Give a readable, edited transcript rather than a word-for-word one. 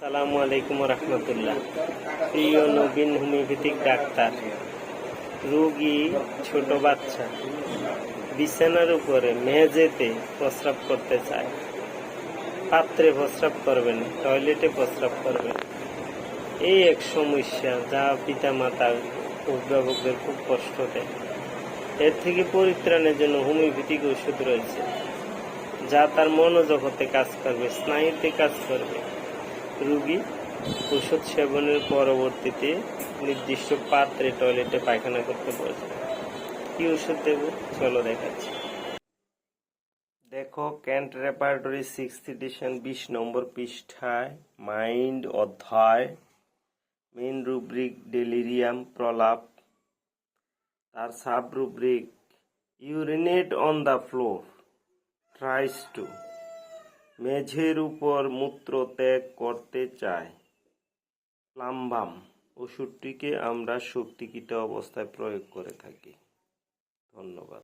আসসালামু আলাইকুম রহমতুল্লাহ। প্রিয় নবীন হোমিওপ্যাথিক ডাক্তার, রোগী ছোট বাচ্চা বিছানার উপরে মেঝেতে প্রস্রাব করতে চায়। পাত্রে প্রস্রাব করবেন, টয়লেটে প্রস্রাব করবেন। এই এক সমস্যা যা পিতামাতা অভিভাবকদের খুব কষ্ট দেয়। এর থেকে পরিত্রাণের জন্য হোমিওপ্যাথিক ওষুধ রয়েছে, যা তার মনোজগতে কাজ করবে, স্নায়ুতে কাজ করবে। রোগী ওষুধ সেবনের পরবর্তীতে নির্দিষ্ট পাত্রে টয়লেটে পায়খানা করতে বলছে। কি ওষুধ দেব চলো দেখাচ্ছি। দেখো, ক্যান্ট রেপার্টরি 6th এডিশন 20 নম্বর পৃষ্ঠায় মাইন্ড অধ্যায়, মেইন রুব্রিক ডেলিরিয়াম প্রলাপ, তার sub rubric urinate on the floor, tries to, মেঝের উপর মূত্র ত্যাগ করতে চায়। প্লাম্বাম ওষুধটিকে আমরা শক্তিকৃত অবস্থায় প্রয়োগ করে থাকি। ধন্যবাদ।